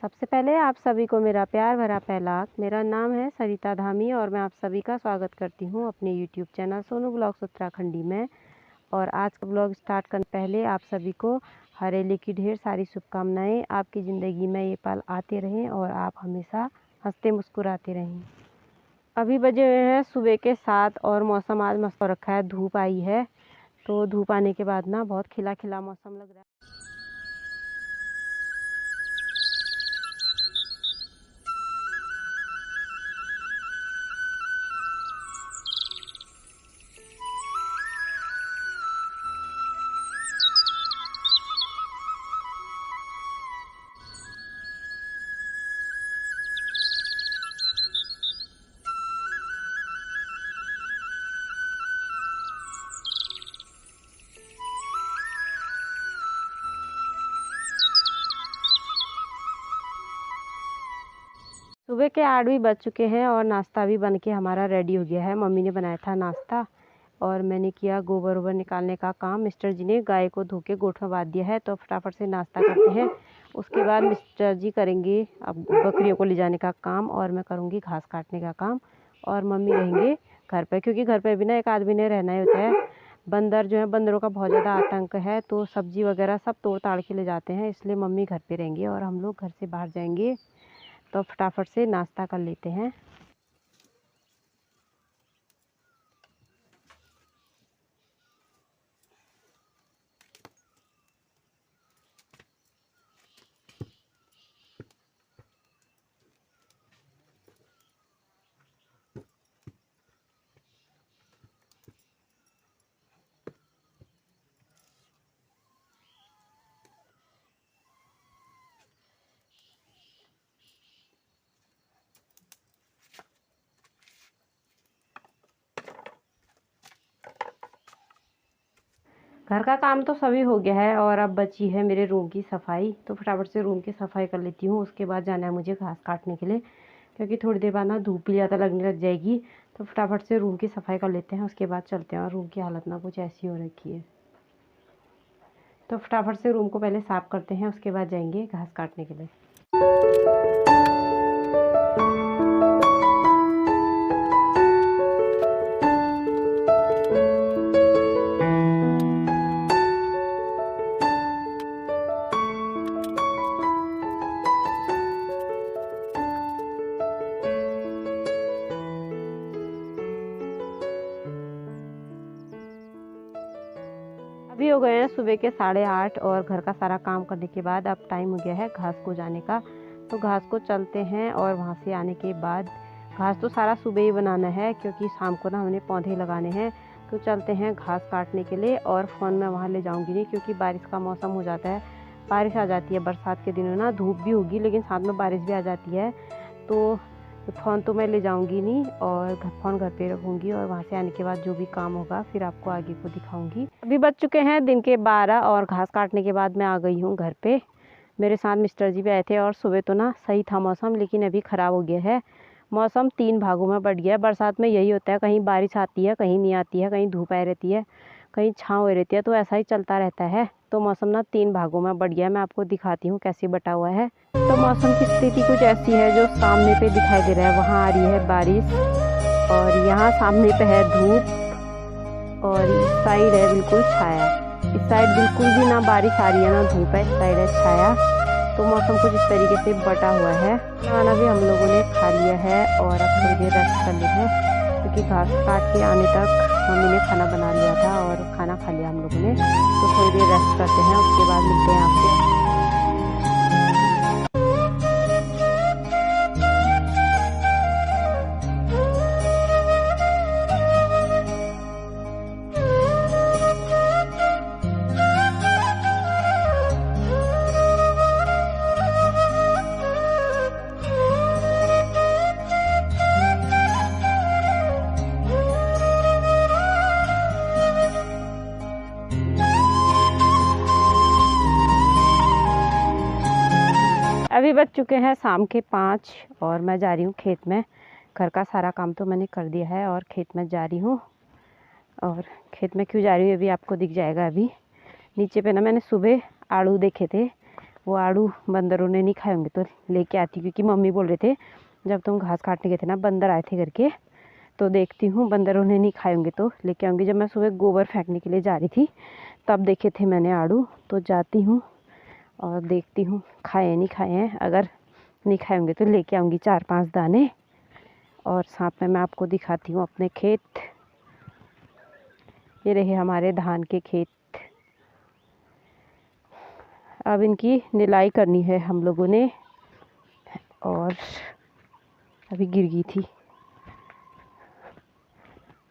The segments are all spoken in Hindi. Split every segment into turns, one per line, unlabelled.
सबसे पहले आप सभी को मेरा प्यार भरा पहलाक। मेरा नाम है सरिता धामी और मैं आप सभी का स्वागत करती हूं अपने YouTube channel Sonu blogs Uttarakhandi में। और आज का ब्लॉग स्टार्ट करने पहले आप सभी को हरेली की ढेर सारी शुभकामनाएं। आपकी ज़िंदगी में ये पल आते रहें और आप हमेशा हंसते मुस्कुराते रहें। अभी बजे हुए हैं सुबह के 7 और मौसम आज मस्त हो रखा है, धूप आई है। तो धूप आने के बाद ना बहुत खिला खिला मौसम लग रहा है। सुबह के 8 भी बज चुके हैं और नाश्ता भी बन के हमारा रेडी हो गया है। मम्मी ने बनाया था नाश्ता और मैंने किया गोबर वोबर निकालने का काम। मिस्टर जी ने गाय को धो के गोठ में बांध दिया है, तो फटाफट से नाश्ता करते हैं। उसके बाद मिस्टर जी करेंगे अब बकरियों को ले जाने का काम और मैं करूँगी घास काटने का काम। और मम्मी रहेंगे घर पर, क्योंकि घर पर भी ना एक आदमी ने रहना ही होता है। बंदर जो है, बंदरों का बहुत ज़्यादा आतंक है, तो सब्जी वगैरह सब तोड़ ताड़ के ले जाते हैं, इसलिए मम्मी घर पर रहेंगे और हम लोग घर से बाहर जाएंगे। तो फटाफट से नाश्ता कर लेते हैं। घर का काम तो सभी हो गया है और अब बची है मेरे रूम की सफाई। तो फटाफट से रूम की सफाई कर लेती हूँ। उसके बाद जाना है मुझे घास काटने के लिए, क्योंकि थोड़ी देर बाद ना धूप भी ज़्यादा लगने लग जाएगी। तो फटाफट से रूम की सफाई कर लेते हैं, उसके बाद चलते हैं। और रूम की हालत ना कुछ ऐसी हो रखी है, तो फटाफट से रूम को पहले साफ़ करते हैं, उसके बाद जाएंगे घास काटने के लिए। अभी हो गए हैं सुबह के 8:30 और घर का सारा काम करने के बाद अब टाइम हो गया है घास को जाने का। तो घास को चलते हैं और वहाँ से आने के बाद घास तो सारा सुबह ही बनाना है, क्योंकि शाम को ना हमने पौधे लगाने हैं। तो चलते हैं घास काटने के लिए। और फ़ोन मैं वहाँ ले जाऊँगी नहीं, क्योंकि बारिश का मौसम हो जाता है, बारिश आ जाती है बरसात के दिनों ना। धूप भी होगी लेकिन साथ में बारिश भी आ जाती है, तो फ़ोन तो मैं ले जाऊंगी नहीं और फ़ोन घर पे रखूँगी। और वहाँ से आने के बाद जो भी काम होगा फिर आपको आगे को दिखाऊंगी। अभी बज चुके हैं दिन के 12 और घास काटने के बाद मैं आ गई हूँ घर पे। मेरे साथ मिस्टर जी भी आए थे और सुबह तो ना सही था मौसम, लेकिन अभी ख़राब हो गया है मौसम। 3 भागों में बढ़ गया है। बरसात में यही होता है, कहीं बारिश आती है, कहीं नहीं आती है, कहीं धूप आई रहती है, कहीं छाँव हो रहती है, तो ऐसा ही चलता रहता है। तो मौसम ना 3 भागों में बढ़ गया है। मैं आपको दिखाती हूँ कैसे बटा हुआ है। तो मौसम की स्थिति कुछ ऐसी है, जो सामने पे दिखाई दे रहा है वहाँ आ रही है बारिश, और यहाँ सामने पे है धूप, और इस साइड है बिल्कुल छाया। इस साइड बिल्कुल भी ना बारिश आ रही है ना धूप है, इस साइड है छाया। तो मौसम कुछ इस तरीके से बटा हुआ है। खाना भी हम लोगों ने खा लिया है और अब थोड़ी देर रेस्ट कर लेते हैं, क्योंकि घास काट के आने तक मम्मी ने खाना बना लिया था और खाना खा लिया हम लोगों ने। तो थोड़ी देर रेस्ट करते हैं, उसके बाद मिलते हैं आपसे। अभी बज चुके हैं शाम के 5 और मैं जा रही हूँ खेत में। घर का सारा काम तो मैंने कर दिया है और खेत में जा रही हूँ। और खेत में क्यों जा रही हूँ अभी आपको दिख जाएगा। अभी नीचे पे ना मैंने सुबह आड़ू देखे थे, वो आड़ू बंदरों ने नहीं खाए होंगे तो लेके आती, क्योंकि मम्मी बोल रहे थे जब तुम घास काटने गए थे ना बंदर आए थे घर के, तो देखती हूँ बंदरों ने नहीं खाए होंगे तो लेके आऊँगी। जब मैं सुबह गोबर फेंकने के लिए जा रही थी तब देखे थे मैंने आड़ू, तो जाती हूँ और देखती हूँ खाए नहीं खाए हैं। अगर नहीं खाए होंगे तो लेके आऊँगी 4-5 दाने। और साथ में मैं आपको दिखाती हूँ अपने खेत। ये रहे हमारे धान के खेत। अब इनकी निलाई करनी है हम लोगों ने, और अभी गिर गई थी।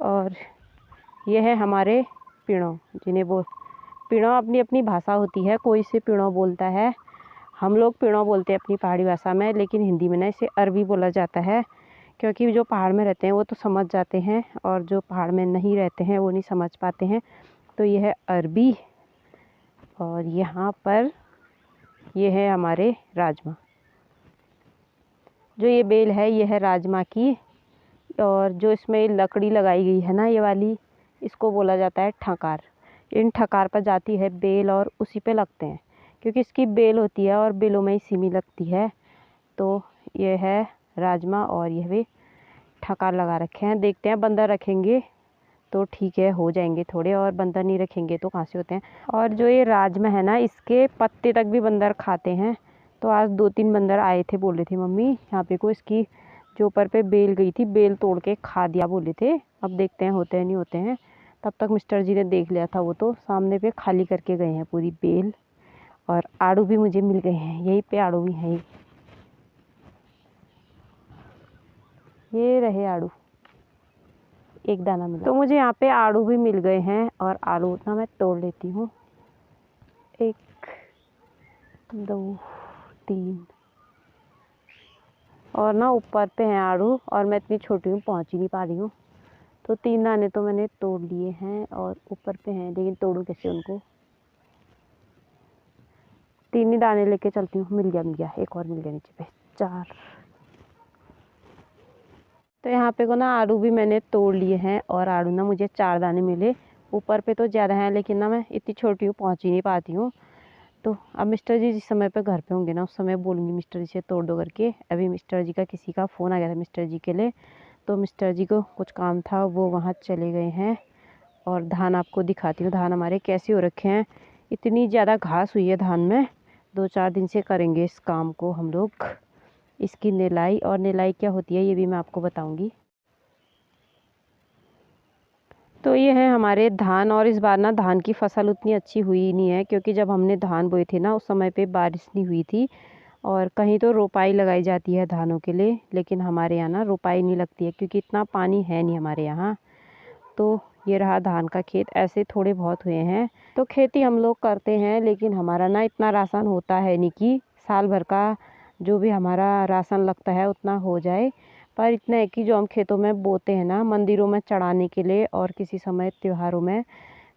और ये है हमारे पिड़ों, जिन्हें पिड़ों अपनी अपनी भाषा होती है, कोई से पिड़ों बोलता है। हम लोग पिड़ों बोलते हैं अपनी पहाड़ी भाषा में, लेकिन हिंदी में ना इसे अरबी बोला जाता है, क्योंकि जो पहाड़ में रहते हैं वो तो समझ जाते हैं और जो पहाड़ में नहीं रहते हैं वो नहीं समझ पाते हैं। तो ये है अरबी। और यहाँ पर ये है हमारे राजमा। जो ये बेल है ये है राजमा की, और जो इसमें लकड़ी लगाई गई है ना ये वाली, इसको बोला जाता है ठकार। इन ठकार पर जाती है बेल और उसी पे लगते हैं, क्योंकि इसकी बेल होती है और बेलों में ही सिमी लगती है। तो ये है राजमा और यह भी ठकार लगा रखे हैं। देखते हैं बंदर रखेंगे तो ठीक है हो जाएंगे थोड़े, और बंदर नहीं रखेंगे तो कहाँ से होते हैं। और जो ये राजमा है ना इसके पत्ते तक भी बंदर खाते हैं। तो आज 2-3 बंदर आए थे, बोल रहे थे मम्मी यहाँ पे को इसकी जो ऊपर पे बेल गई थी बेल तोड़ के खा दिया बोले थे। अब देखते हैं होते हैं नहीं होते हैं। तब तक मिस्टर जी ने देख लिया था, वो तो सामने पे खाली करके गए हैं पूरी बेल। और आड़ू भी मुझे मिल गए हैं, यहीं पे आड़ू भी हैं। ये रहे आड़ू, एक दाना मिला। तो मुझे यहाँ पे आड़ू भी मिल गए हैं और आलू उतना मैं तोड़ लेती हूँ। 1 2 3 और ना ऊपर पे हैं आड़ू, और मैं इतनी छोटी हूँ पहुँच ही नहीं पा रही हूँ। तो 3 दाने तो मैंने तोड़ लिए हैं और ऊपर पे हैं, लेकिन तोड़ूँ कैसे उनको। 3 ही दाने लेके चलती हूँ। मिल गया, एक और मिल गया नीचे पे, 4। तो यहाँ पे को ना आड़ू भी मैंने तोड़ लिए हैं और आड़ू ना मुझे 4 दाने मिले। ऊपर पे तो ज़्यादा हैं, लेकिन ना मैं इतनी छोटी हूँ पहुँच ही नहीं पाती हूँ। तो अब मिस्टर जी जिस समय पे घर पे होंगे ना उस समय बोलूँगी मिस्टर जी से तोड़ दो करके। अभी मिस्टर जी का किसी का फ़ोन आ गया था मिस्टर जी के लिए, तो मिस्टर जी को कुछ काम था, वो वहाँ चले गए हैं। और धान आपको दिखाती हूँ, धान हमारे कैसे हो रखे हैं। इतनी ज़्यादा घास हुई है धान में, 2-4 दिन से करेंगे इस काम को हम लोग, इसकी निलाई। और निलाई क्या होती है ये भी मैं आपको बताऊंगी। तो ये है हमारे धान, और इस बार ना धान की फसल उतनी अच्छी हुई नहीं है, क्योंकि जब हमने धान बोए थे ना उस समय पे बारिश नहीं हुई थी। और कहीं तो रोपाई लगाई जाती है धानों के लिए, लेकिन हमारे यहाँ ना रोपाई नहीं लगती है, क्योंकि इतना पानी है नहीं हमारे यहाँ। तो ये रहा धान का खेत, ऐसे थोड़े बहुत हुए हैं। तो खेती हम लोग करते हैं, लेकिन हमारा ना इतना राशन होता है नहीं कि साल भर का जो भी हमारा राशन लगता है उतना हो जाए। पर इतना है कि जो हम खेतों में बोते हैं ना मंदिरों में चढ़ाने के लिए, और किसी समय त्योहारों में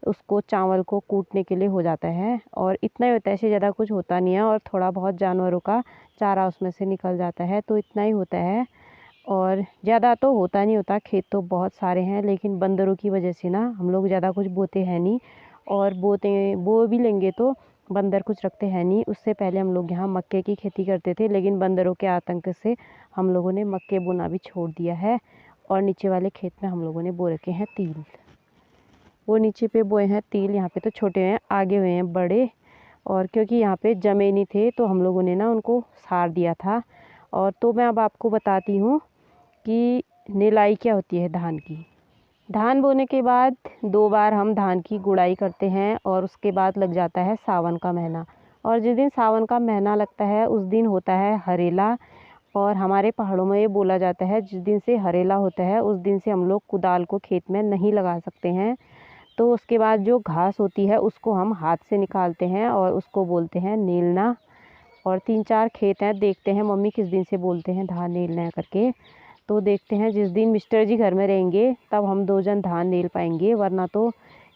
उसको चावल को कूटने के लिए हो जाता है। और इतना ही होता है, इससे ज़्यादा कुछ होता नहीं है। और थोड़ा बहुत जानवरों का चारा उसमें से निकल जाता है, तो इतना ही होता है। और ज़्यादा तो होता नहीं होता, खेत तो बहुत सारे हैं, लेकिन बंदरों की वजह से ना हम लोग ज़्यादा कुछ बोते हैं नहीं। और बो भी लेंगे तो बंदर कुछ रखते हैं नहीं। उससे पहले हम लोग यहाँ मक्के की खेती करते थे, लेकिन बंदरों के आतंक से हम लोगों ने मक्के बोना भी छोड़ दिया है। और नीचे वाले खेत में हम लोगों ने बो रखे हैं तिल। वो नीचे पे बोए हैं तिल, यहाँ पे तो छोटे हैं, आगे हुए हैं बड़े। और क्योंकि यहाँ पे जमे नहीं थे तो हम लोगों ने ना उनको सार दिया था। और तो मैं अब आपको बताती हूँ कि निलाई क्या होती है धान की। धान बोने के बाद 2 बार हम धान की गुड़ाई करते हैं, और उसके बाद लग जाता है सावन का महीना। और जिस दिन सावन का महीना लगता है उस दिन होता है हरेला। और हमारे पहाड़ों में ये बोला जाता है जिस दिन से हरेला होता है उस दिन से हम लोग कुदाल को खेत में नहीं लगा सकते हैं। तो उसके बाद जो घास होती है उसको हम हाथ से निकालते हैं और उसको बोलते हैं नीलना। और 3-4 खेत हैं, देखते हैं मम्मी किस दिन से बोलते हैं धान नीलना करके। तो देखते हैं जिस दिन मिस्टर जी घर में रहेंगे तब हम 2 जन धान नील पाएंगे, वरना तो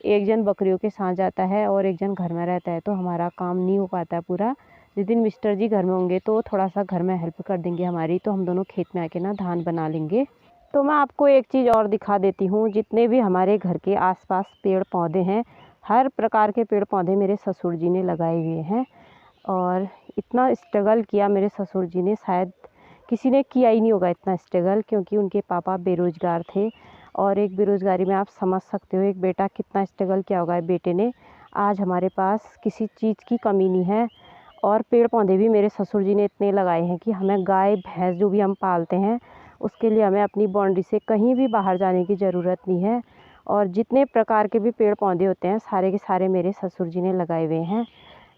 एक जन बकरियों के साथ जाता है और एक जन घर में रहता है, तो हमारा काम नहीं हो पाता है पूरा। जिस दिन मिस्टर जी घर में होंगे तो थोड़ा सा घर में हेल्प कर देंगे हमारी, तो हम दोनों खेत में आके ना धान बना लेंगे। तो मैं आपको एक चीज़ और दिखा देती हूँ, जितने भी हमारे घर के आसपास पेड़ पौधे हैं, हर प्रकार के पेड़ पौधे मेरे ससुर जी ने लगाए हुए हैं। और इतना स्ट्रगल किया मेरे ससुर जी ने, शायद किसी ने किया ही नहीं होगा इतना स्ट्रगल, क्योंकि उनके पापा बेरोज़गार थे। और एक बेरोज़गारी में आप समझ सकते हो एक बेटा कितना स्ट्रगल किया होगा बेटे ने। आज हमारे पास किसी चीज़ की कमी नहीं है। और पेड़ पौधे भी मेरे ससुर जी ने इतने लगाए हैं कि हमें गाय भैंस जो भी हम पालते हैं उसके लिए हमें अपनी बाउंड्री से कहीं भी बाहर जाने की ज़रूरत नहीं है। और जितने प्रकार के भी पेड़ पौधे होते हैं सारे के सारे मेरे ससुर जी ने लगाए हुए हैं।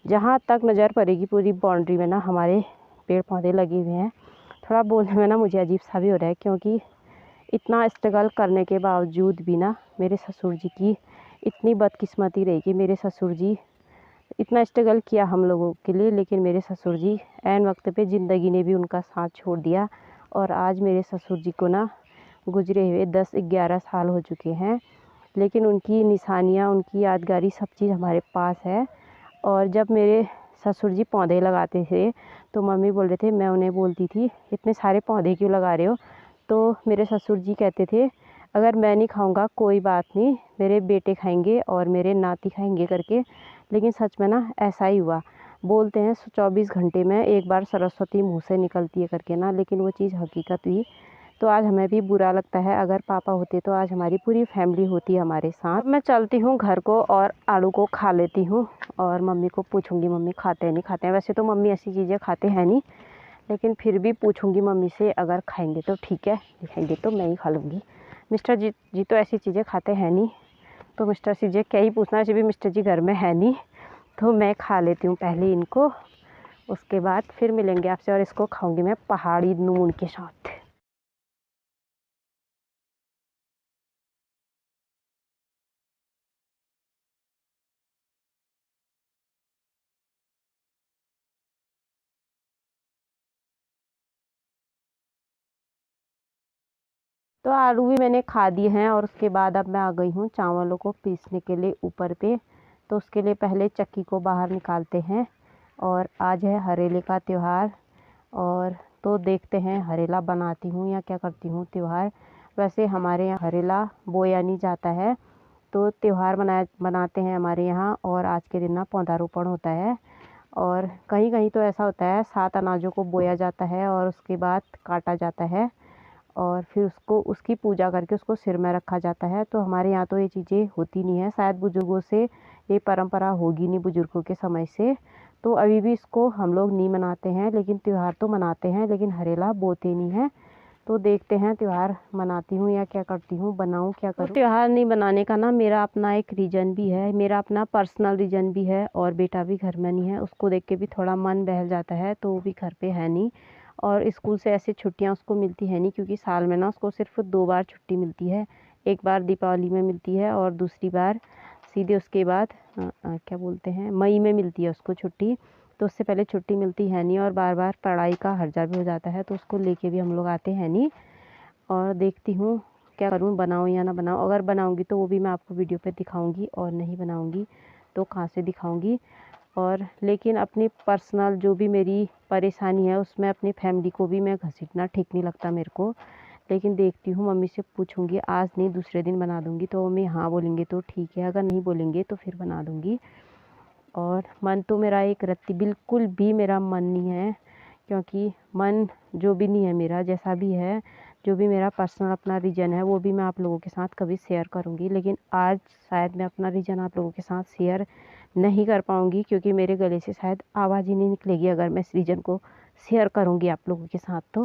जहाँ तक नज़र पड़ेगी पूरी बाउंड्री में ना हमारे पेड़ पौधे लगे हुए हैं। थोड़ा बोलने में ना मुझे अजीब सा भी हो रहा है, क्योंकि इतना स्ट्रगल करने के बावजूद भी ना मेरे ससुर जी की इतनी बदकिस्मती रही कि मेरे ससुर जी इतना स्ट्रगल किया हम लोगों के लिए, लेकिन मेरे ससुर जी ऐन वक्त पे ज़िंदगी ने भी उनका साथ छोड़ दिया। और आज मेरे ससुर जी को ना गुजरे हुए 10-11 साल हो चुके हैं, लेकिन उनकी निशानियाँ, उनकी यादगारी सब चीज़ हमारे पास है। और जब मेरे ससुर जी पौधे लगाते थे तो मम्मी बोल रहे थे, मैं उन्हें बोलती थी इतने सारे पौधे क्यों लगा रहे हो, तो मेरे ससुर जी कहते थे अगर मैं नहीं खाऊंगा कोई बात नहीं, मेरे बेटे खाएंगे और मेरे नाती खाएंगे करके। लेकिन सच में ना ऐसा ही हुआ। बोलते हैं 24 घंटे में एक बार सरस्वती मुँह से निकलती है करके ना, लेकिन वो चीज़ हकीकत हुई। तो आज हमें भी बुरा लगता है, अगर पापा होते तो आज हमारी पूरी फैमिली होती हमारे साथ। मैं चलती हूँ घर को और आलू को खा लेती हूँ और मम्मी को पूछूंगी मम्मी खाते हैं नहीं खाते हैं। वैसे तो मम्मी ऐसी चीज़ें खाते हैं नहीं, लेकिन फिर भी पूछूंगी मम्मी से, अगर खाएंगे तो ठीक है, नहीं खाएंगे तो मैं ही खा लूँगी। मिस्टर जी तो ऐसी चीज़ें खाते हैं नहीं, तो मिस्टर जी क्या ही पूछना, ऐसे भी मिस्टर जी घर में है नहीं। तो मैं खा लेती हूँ पहले इनको, उसके बाद फिर मिलेंगे आपसे। और इसको खाऊंगी मैं पहाड़ी नून के साथ। तो आलू भी मैंने खा दिए हैं और उसके बाद अब मैं आ गई हूँ चावलों को पीसने के लिए ऊपर पे। तो उसके लिए पहले चक्की को बाहर निकालते हैं। और आज है हरेले का त्यौहार, और तो देखते हैं हरेला बनाती हूँ या क्या करती हूँ त्यौहार। वैसे हमारे यहाँ हरेला बोया नहीं जाता है, तो त्यौहार बनाते हैं हमारे यहाँ। और आज के दिन ना पौधारोपण होता है, और कहीं कहीं तो ऐसा होता है 7 अनाजों को बोया जाता है और उसके बाद काटा जाता है और फिर उसको उसकी पूजा करके उसको सिर में रखा जाता है। तो हमारे यहाँ तो ये चीज़ें होती नहीं है, शायद बुज़ुर्गों से ये परंपरा होगी नहीं, बुज़ुर्गों के समय से। तो अभी भी इसको हम लोग नहीं मनाते हैं, लेकिन त्यौहार तो मनाते हैं, लेकिन हरेला बोते नहीं हैं। तो देखते हैं त्यौहार मनाती हूँ या क्या करती हूँ, बनाऊँ क्या करूँ। तो त्यौहार नहीं बनाने का ना मेरा अपना एक रीज़न भी है, मेरा अपना पर्सनल रीज़न भी है। और बेटा भी घर में नहीं है, उसको देख के भी थोड़ा मन बहल जाता है, तो वो भी घर पे है नहीं। और स्कूल से ऐसे छुट्टियाँ उसको मिलती है नहीं, क्योंकि साल में ना उसको सिर्फ 2 बार छुट्टी मिलती है। एक बार दीपावली में मिलती है और दूसरी बार सीधे उसके बाद क्या बोलते हैं मई में मिलती है उसको छुट्टी। तो उससे पहले छुट्टी मिलती है नहीं, और बार बार पढ़ाई का हर्जा भी हो जाता है, तो उसको लेके भी हम लोग आते हैं नहीं। और देखती हूँ क्या करूँ, बनाऊँ या ना बनाऊँ। अगर बनाऊँगी तो वो भी मैं आपको वीडियो पे दिखाऊँगी, और नहीं बनाऊँगी तो कहाँ से दिखाऊँगी। और लेकिन अपनी पर्सनल जो भी मेरी परेशानी है उसमें अपनी फैमिली को भी मैं घसीटना ठीक नहीं लगता मेरे को। लेकिन देखती हूँ, मम्मी से पूछूंगी, आज नहीं दूसरे दिन बना दूंगी। तो मम्मी हाँ बोलेंगे तो ठीक है, अगर नहीं बोलेंगे तो फिर बना दूंगी। और मन तो मेरा एक रत्ती बिल्कुल भी मेरा मन नहीं है, क्योंकि मन जो भी नहीं है मेरा, जैसा भी है, जो भी मेरा पर्सनल अपना रीज़न है वो भी मैं आप लोगों के साथ कभी शेयर करूँगी। लेकिन आज शायद मैं अपना रीज़न आप लोगों के साथ शेयर नहीं कर पाऊँगी, क्योंकि मेरे गले से शायद आवाज़ ही नहीं निकलेगी अगर मैं इस रीज़न को शेयर करूँगी आप लोगों के साथ।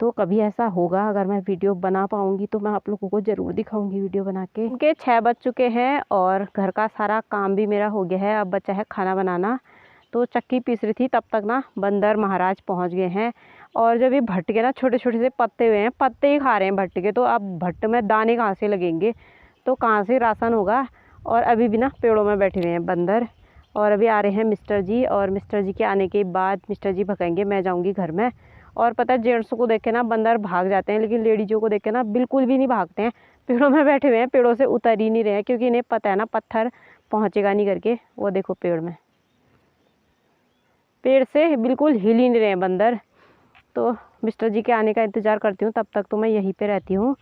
तो कभी ऐसा होगा, अगर मैं वीडियो बना पाऊँगी तो मैं आप लोगों को ज़रूर दिखाऊँगी वीडियो बना के। उनके 6 बज चुके हैं और घर का सारा काम भी मेरा हो गया है, अब बचा है खाना बनाना। तो चक्की पीस रही थी, तब तक ना बंदर महाराज पहुंच गए हैं। और जब ये भट्ट के ना छोटे छोटे से पत्ते हुए हैं, पत्ते ही खा रहे हैं भट्ट के, तो अब भट्ट में दाने कहाँ से लगेंगे, तो कहाँ से राशन होगा। और अभी भी ना पेड़ों में बैठे हुए हैं बंदर। और अभी आ रहे हैं मिस्टर जी, और मिस्टर जी के आने के बाद मिस्टर जी भगाएंगे, मैं जाऊँगी घर में। और पता है जेंट्स को देख के ना बंदर भाग जाते हैं, लेकिन लेडीज़ों को देख के ना बिल्कुल भी नहीं भागते हैं। पेड़ों में बैठे हुए हैं, पेड़ों से उतर ही नहीं रहे हैं, क्योंकि इन्हें पता है ना पत्थर पहुँचेगा नहीं करके। वो देखो पेड़ में पेड़ से बिल्कुल हिल ही नहीं रहे हैं बंदर। तो मिस्टर जी के आने का इंतज़ार करती हूँ, तब तक तो मैं यहीं पे रहती हूँ,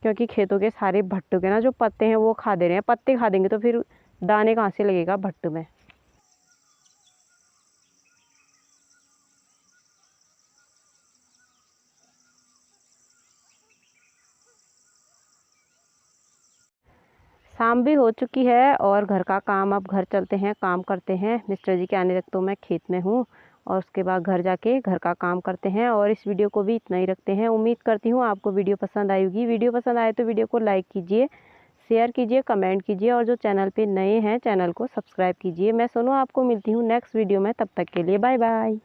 क्योंकि खेतों के सारे भट्टों के ना जो पत्ते हैं वो खा दे रहे हैं। पत्ते खा देंगे तो फिर दाने कहाँ से लगेगा भट्टू में। शाम भी हो चुकी है और घर का काम, अब घर चलते हैं, काम करते हैं। मिस्टर जी के आने तक तो मैं खेत में हूँ और उसके बाद घर जाके घर का काम करते हैं। और इस वीडियो को भी इतना ही रखते हैं। उम्मीद करती हूँ आपको वीडियो पसंद आई होगी। वीडियो पसंद आए तो वीडियो को लाइक कीजिए, शेयर कीजिए, कमेंट कीजिए और जो चैनल पे नए हैं चैनल को सब्सक्राइब कीजिए। मैं सोनू आपको मिलती हूँ नेक्स्ट वीडियो में, तब तक के लिए बाय बाय।